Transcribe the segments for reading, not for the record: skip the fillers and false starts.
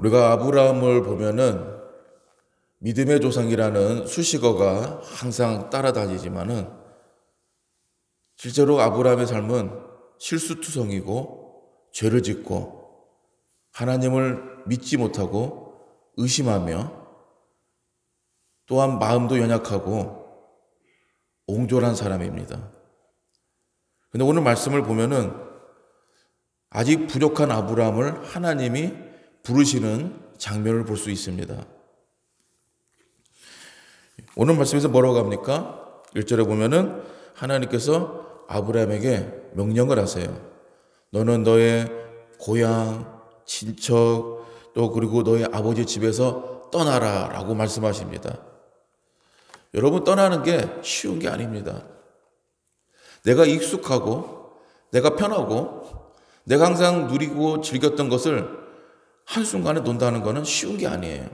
우리가 아브라함을 보면은 믿음의 조상이라는 수식어가 항상 따라다니지만은 실제로 아브라함의 삶은 실수투성이고 죄를 짓고 하나님을 믿지 못하고 의심하며 또한 마음도 연약하고 옹졸한 사람입니다. 근데 오늘 말씀을 보면은 아직 부족한 아브라함을 하나님이 부르시는 장면을 볼 수 있습니다. 오늘 말씀에서 뭐라고 합니까? 1절에 보면은 하나님께서 아브라함에게 명령을 하세요. 너는 너의 고향, 친척, 또 그리고 너의 아버지 집에서 떠나라 라고 말씀하십니다. 여러분, 떠나는 게 쉬운 게 아닙니다. 내가 익숙하고 내가 편하고 내가 항상 누리고 즐겼던 것을 한순간에 논다는 것은 쉬운 게 아니에요.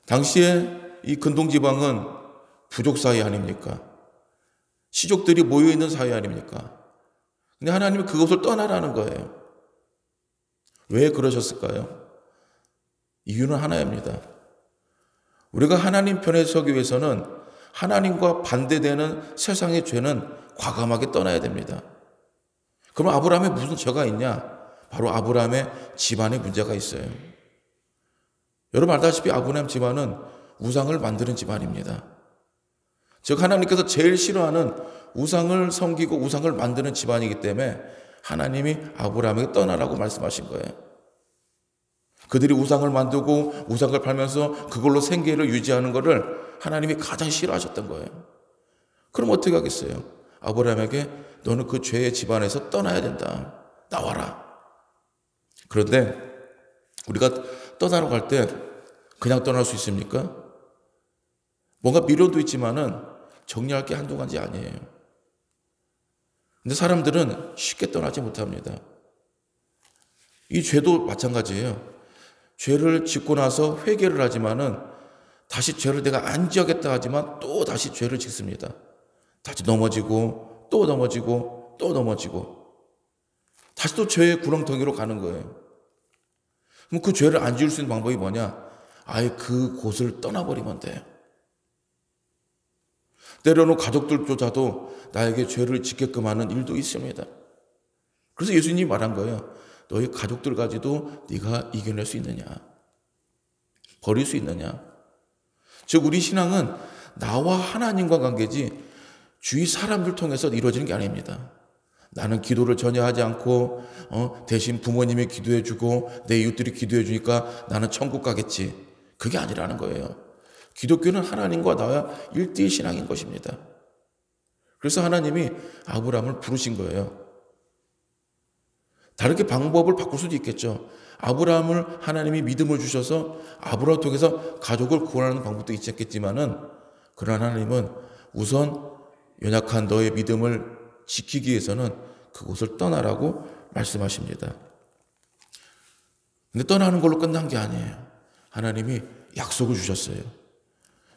당시에 이 근동지방은 부족 사회 아닙니까? 시족들이 모여있는 사회 아닙니까? 근데 하나님이 그것을 떠나라는 거예요. 왜 그러셨을까요? 이유는 하나입니다. 우리가 하나님 편에 서기 위해서는 하나님과 반대되는 세상의 죄는 과감하게 떠나야 됩니다. 그럼 아브라함에 무슨 죄가 있냐? 바로 아브라함의 집안에 문제가 있어요. 여러분 알다시피 아브라함 집안은 우상을 만드는 집안입니다. 즉 하나님께서 제일 싫어하는 우상을 섬기고 우상을 만드는 집안이기 때문에 하나님이 아브라함에게 떠나라고 말씀하신 거예요. 그들이 우상을 만들고 우상을 팔면서 그걸로 생계를 유지하는 것을 하나님이 가장 싫어하셨던 거예요. 그럼 어떻게 하겠어요? 아브라함에게 너는 그 죄의 집안에서 떠나야 된다. 나와라. 그런데 우리가 떠나러 갈 때 그냥 떠날 수 있습니까? 뭔가 미련도 있지만은 정리할 게 한두 가지 아니에요. 근데 사람들은 쉽게 떠나지 못합니다. 이 죄도 마찬가지예요. 죄를 짓고 나서 회개를 하지만은 다시 죄를 내가 안 지었겠다 하지만 또 다시 죄를 짓습니다. 다시 넘어지고 또 넘어지고 또 넘어지고 다시 또 죄의 구렁텅이로 가는 거예요. 그럼 그 죄를 안 지을 수 있는 방법이 뭐냐? 아예 그 곳을 떠나버리면 돼요. 때로는 가족들조차도 나에게 죄를 짓게끔 하는 일도 있습니다. 그래서 예수님이 말한 거예요. 너희 가족들까지도 네가 이겨낼 수 있느냐? 버릴 수 있느냐? 즉 우리 신앙은 나와 하나님과 관계지 주위 사람들 통해서 이루어지는 게 아닙니다. 나는 기도를 전혀 하지 않고 대신 부모님이 기도해 주고 내 이웃들이 기도해 주니까 나는 천국 가겠지. 그게 아니라는 거예요. 기독교는 하나님과 나와 1대1 신앙인 것입니다. 그래서 하나님이 아브라함을 부르신 거예요. 다르게 방법을 바꿀 수도 있겠죠. 아브라함을 하나님이 믿음을 주셔서 아브라함을 통해서 가족을 구원하는 방법도 있겠지만은 그러나 하나님은 우선 연약한 너의 믿음을 지키기 위해서는 그곳을 떠나라고 말씀하십니다. 근데 떠나는 걸로 끝난 게 아니에요. 하나님이 약속을 주셨어요.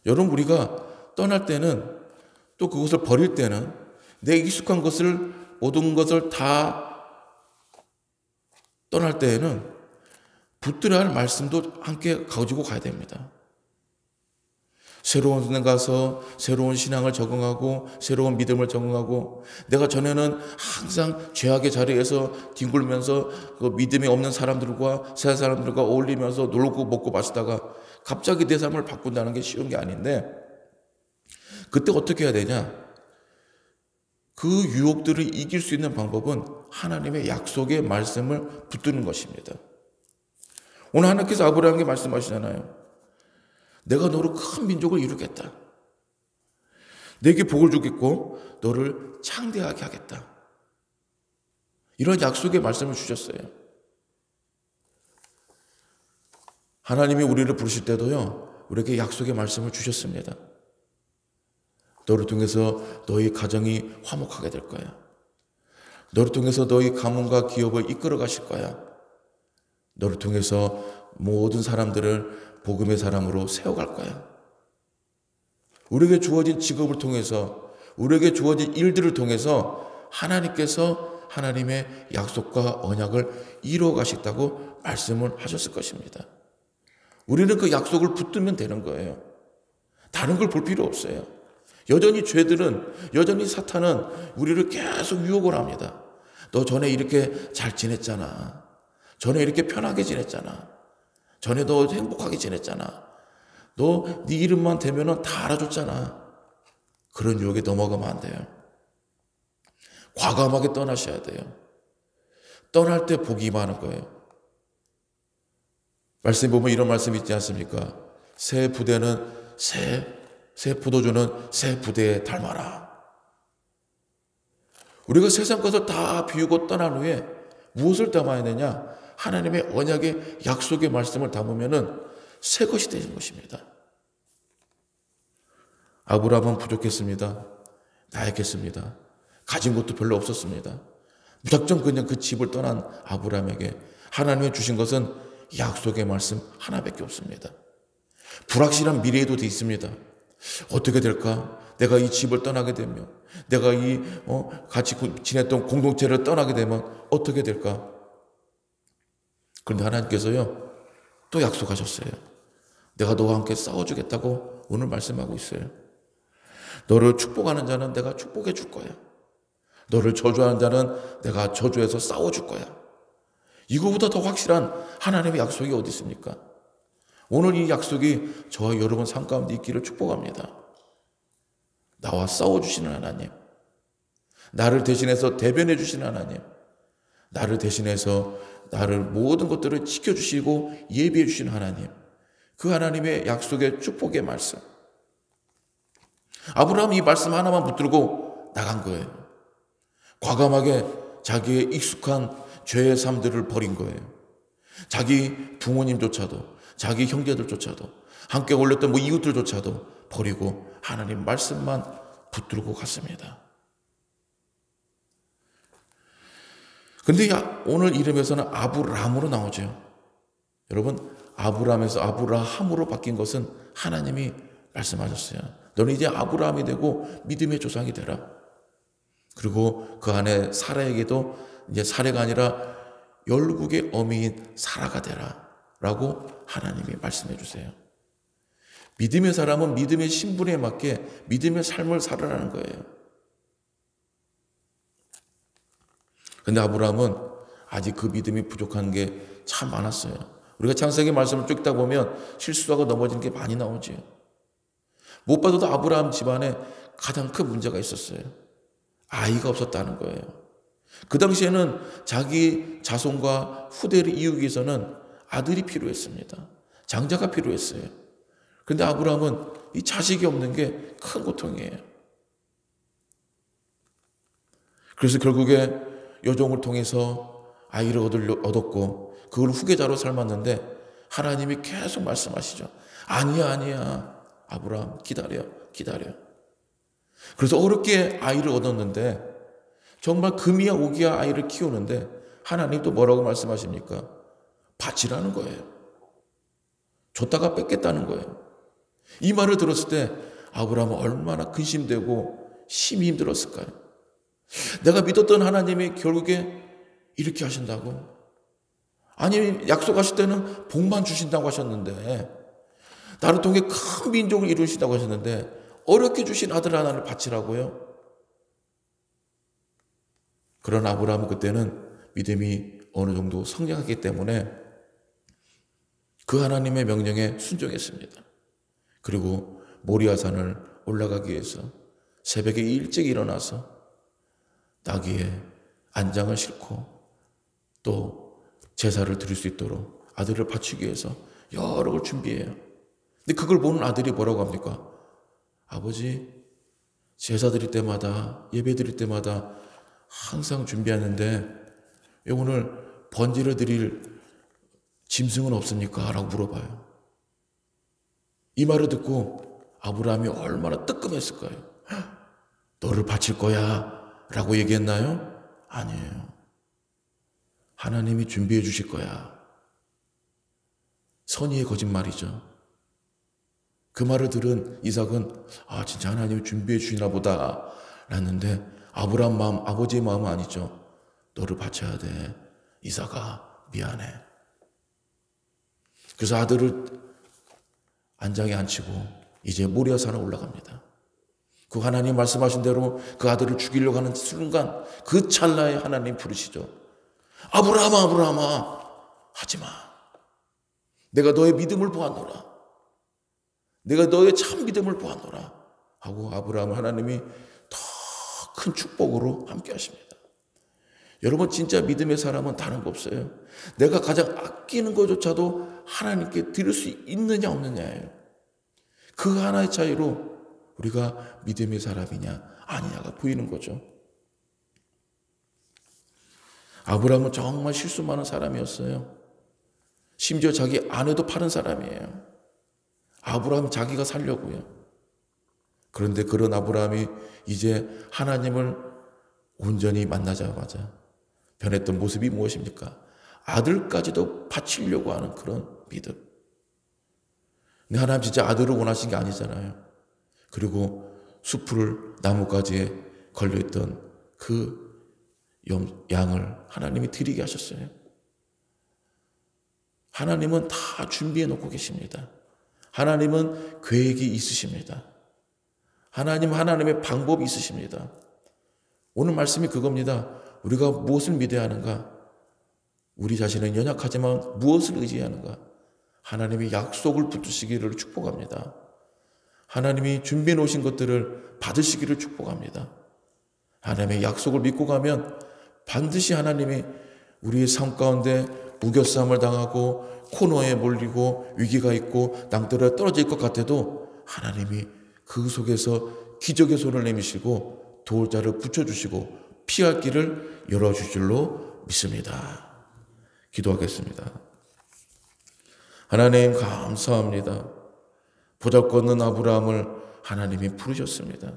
여러분 우리가 떠날 때는 또 그것을 버릴 때는 내 익숙한 것을 모든 것을 다 떠날 때에는 붙들어야 할 말씀도 함께 가지고 가야 됩니다. 새로운 데 가서 새로운 신앙을 적응하고 새로운 믿음을 적응하고 내가 전에는 항상 죄악의 자리에서 뒹굴면서 그 믿음이 없는 사람들과 세상 사람들과 어울리면서 놀고 먹고 마시다가 갑자기 내 삶을 바꾼다는 게 쉬운 게 아닌데 그때 어떻게 해야 되냐? 그 유혹들을 이길 수 있는 방법은 하나님의 약속의 말씀을 붙드는 것입니다. 오늘 하나님께서 아브라함에게 말씀하시잖아요. 내가 너로 큰 민족을 이루겠다. 내게 복을 주겠고 너를 창대하게 하겠다. 이런 약속의 말씀을 주셨어요. 하나님이 우리를 부르실 때도요. 우리에게 약속의 말씀을 주셨습니다. 너를 통해서 너희 가정이 화목하게 될 거야. 너를 통해서 너희 가문과 기업을 이끌어 가실 거야. 너를 통해서 모든 사람들을 복음의 사람으로 세워갈 거야. 우리에게 주어진 직업을 통해서 우리에게 주어진 일들을 통해서 하나님께서 하나님의 약속과 언약을 이루어 가시겠다고 말씀을 하셨을 것입니다. 우리는 그 약속을 붙들면 되는 거예요. 다른 걸 볼 필요 없어요. 여전히 여전히 사탄은 우리를 계속 유혹을 합니다. 너 전에 이렇게 잘 지냈잖아. 전에 이렇게 편하게 지냈잖아. 전에 너 행복하게 지냈잖아. 너 네 이름만 대면은 다 알아줬잖아. 그런 유혹에 넘어가면 안 돼요. 과감하게 떠나셔야 돼요. 떠날 때 복이 많은 거예요. 말씀에 보면 이런 말씀이 있지 않습니까? 새 포도주는 새 부대에 닮아라. 우리가 세상 것을 다 비우고 떠난 후에 무엇을 담아야 되냐? 하나님의 언약의 약속의 말씀을 담으면은 새 것이 되는 것입니다. 아브라함은 부족했습니다. 나약했습니다. 가진 것도 별로 없었습니다. 무작정 그냥 그 집을 떠난 아브라함에게 하나님이 주신 것은 약속의 말씀 하나밖에 없습니다. 불확실한 미래에도 돼 있습니다. 어떻게 될까? 내가 이 집을 떠나게 되면, 내가 같이 지냈던 공동체를 떠나게 되면 어떻게 될까? 그런데 하나님께서요, 또 약속하셨어요. 내가 너와 함께 싸워주겠다고 오늘 말씀하고 있어요. 너를 축복하는 자는 내가 축복해 줄 거야. 너를 저주하는 자는 내가 저주해서 싸워줄 거야. 이거보다 더 확실한 하나님의 약속이 어디 있습니까? 오늘 이 약속이 저와 여러분 삶 가운데 있기를 축복합니다. 나와 싸워주시는 하나님, 나를 대신해서 대변해 주시는 하나님, 나를 대신해서 나를 모든 것들을 지켜주시고 예비해 주시는 하나님, 그 하나님의 약속의 축복의 말씀. 아브라함이 이 말씀 하나만 붙들고 나간 거예요. 과감하게 자기의 익숙한 죄의 삶들을 버린 거예요. 자기 부모님조차도, 자기 형제들조차도, 함께 올렸던 이웃들조차도 버리고 하나님 말씀만 붙들고 갔습니다. 근데 오늘 이름에서는 아브람으로 나오죠. 여러분, 아브람에서 아브라함으로 바뀐 것은 하나님이 말씀하셨어요. 너는 이제 아브라함이 되고 믿음의 조상이 되라. 그리고 그 안에 사라에게도 이제 사라가 아니라 열국의 어미인 사라가 되라 라고 하나님이 말씀해 주세요. 믿음의 사람은 믿음의 신분에 맞게 믿음의 삶을 살아라는 거예요. 근데 아브라함은 아직 그 믿음이 부족한 게 참 많았어요. 우리가 창세기 말씀을 쭉 읽다 보면 실수하고 넘어지는 게 많이 나오지요. 무엇보다도 아브라함 집안에 가장 큰 문제가 있었어요. 아이가 없었다는 거예요. 그 당시에는 자기 자손과 후대를 이루기 위해서는 아들이 필요했습니다. 장자가 필요했어요. 그런데 아브라함은 이 자식이 없는 게 큰 고통이에요. 그래서 결국에 여종을 통해서 아이를 얻었고 그걸 후계자로 삶았는데 하나님이 계속 말씀하시죠. 아니야. 아브라함 기다려. 그래서 어렵게 아이를 얻었는데 정말 금이야 오기야 아이를 키우는데 하나님 또 뭐라고 말씀하십니까? 바치라는 거예요. 줬다가 뺏겠다는 거예요. 이 말을 들었을 때 아브라함은 얼마나 근심되고 심히 힘들었을까요? 내가 믿었던 하나님이 결국에 이렇게 하신다고? 아니, 약속하실 때는 복만 주신다고 하셨는데, 나를 통해 큰 민족을 이루신다고 하셨는데 어렵게 주신 아들 하나를 바치라고요? 그런 아브라함은 그때는 믿음이 어느 정도 성장했기 때문에 그 하나님의 명령에 순종했습니다. 그리고 모리아산을 올라가기 위해서 새벽에 일찍 일어나서 나귀에 안장을 싣고 또 제사를 드릴 수 있도록 아들을 바치기 위해서 여러 걸 준비해요. 근데 그걸 보는 아들이 뭐라고 합니까? 아버지, 제사 드릴 때마다, 예배 드릴 때마다 항상 준비하는데 왜 오늘 번제를 드릴 짐승은 없습니까? 라고 물어봐요. 이 말을 듣고 아브라함이 얼마나 뜨끔했을까요? 너를 바칠 거야 라고 얘기했나요? 아니에요. 하나님이 준비해 주실 거야. 선의의 거짓말이죠. 그 말을 들은 이삭은 진짜 하나님이 준비해 주시나 보다 라는데 아브라함 마음, 아버지의 마음은 아니죠. 너를 바쳐야 돼. 이삭아, 미안해. 그래서 아들을 안장에 앉히고 이제 모리아산에 올라갑니다. 그 하나님 말씀하신 대로 그 아들을 죽이려고 하는 순간 그 찰나에 하나님 부르시죠. 아브라함아, 아브라함아, 하지마. 내가 너의 믿음을 보았노라. 내가 너의 참 믿음을 보았노라. 하고 아브라함을 하나님이 더 큰 축복으로 함께 하십니다. 여러분, 진짜 믿음의 사람은 다른 거 없어요. 내가 가장 아끼는 것조차도 하나님께 드릴 수 있느냐 없느냐예요. 그 하나의 차이로 우리가 믿음의 사람이냐 아니냐가 보이는 거죠. 아브라함은 정말 실수 많은 사람이었어요. 심지어 자기 아내도 파는 사람이에요. 아브라함 자기가 살려고요. 그런데 그런 아브라함이 이제 하나님을 온전히 만나자마자 변했던 모습이 무엇입니까? 아들까지도 바치려고 하는 그런 믿음. 근데 하나님 진짜 아들을 원하신 게 아니잖아요. 그리고 숲풀 나무가지에 걸려있던 그 양을 하나님이 드리게 하셨어요. 하나님은 다 준비해 놓고 계십니다. 하나님은 계획이 있으십니다. 하나님의 방법이 있으십니다. 오늘 말씀이 그겁니다. 우리가 무엇을 믿어야 하는가? 우리 자신은 연약하지만 무엇을 의지하는가? 하나님의 약속을 붙드시기를 축복합니다. 하나님이 준비해 놓으신 것들을 받으시기를 축복합니다. 하나님의 약속을 믿고 가면 반드시 하나님이 우리의 삶 가운데 우겨싸움을 당하고 코너에 몰리고 위기가 있고 낭떠러지에 떨어질 것 같아도 하나님이 그 속에서 기적의 손을 내미시고 도울 자를 붙여주시고 피할 길을 열어주실 줄로 믿습니다. 기도하겠습니다. 하나님 감사합니다. 보잘것없는 아브라함을 하나님이 부르셨습니다.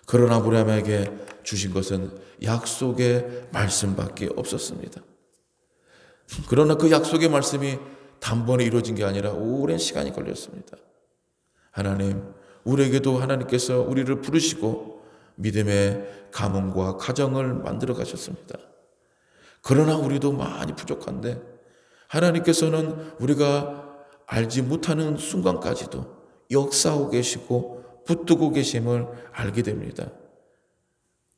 그런 아브라함에게 주신 것은 약속의 말씀밖에 없었습니다. 그러나 그 약속의 말씀이 단번에 이루어진 게 아니라 오랜 시간이 걸렸습니다. 하나님, 우리에게도 하나님께서 우리를 부르시고 믿음의 가문과 가정을 만들어 가셨습니다. 그러나 우리도 많이 부족한데 하나님께서는 우리가 알지 못하는 순간까지도 역사하고 계시고 붙들고 계심을 알게 됩니다.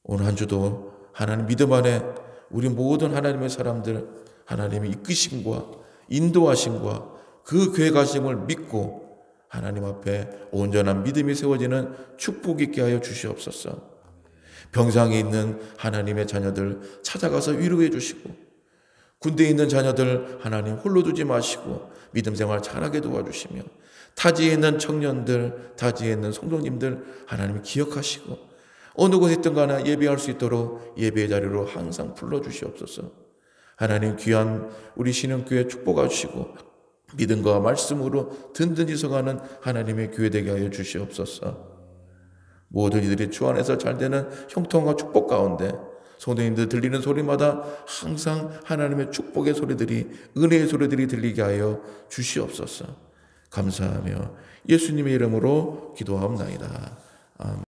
오늘 한 주도 하나님 믿음 안에 우리 모든 하나님의 사람들 하나님의 이끄심과 인도하심과 그 계획하심을 믿고 하나님 앞에 온전한 믿음이 세워지는 축복 있게 하여 주시옵소서. 병상에 있는 하나님의 자녀들 찾아가서 위로해 주시고 군대에 있는 자녀들 하나님 홀로 두지 마시고 믿음 생활 잘하게 도와주시며 타지에 있는 청년들, 타지에 있는 성도님들 하나님 기억하시고 어느 곳에 있든 간에 예배할 수 있도록 예배의 자리로 항상 불러주시옵소서. 하나님 귀한 우리 신영교회 축복하 주시고 믿음과 말씀으로 든든히 서가는 하나님의 교회 되게 하여 주시옵소서. 모든 이들이 주 안에서 잘되는 형통과 축복 가운데 성도님들 들리는 소리마다 항상 하나님의 축복의 소리들이 은혜의 소리들이 들리게 하여 주시옵소서. 감사하며 예수님의 이름으로 기도하옵나이다. 아멘.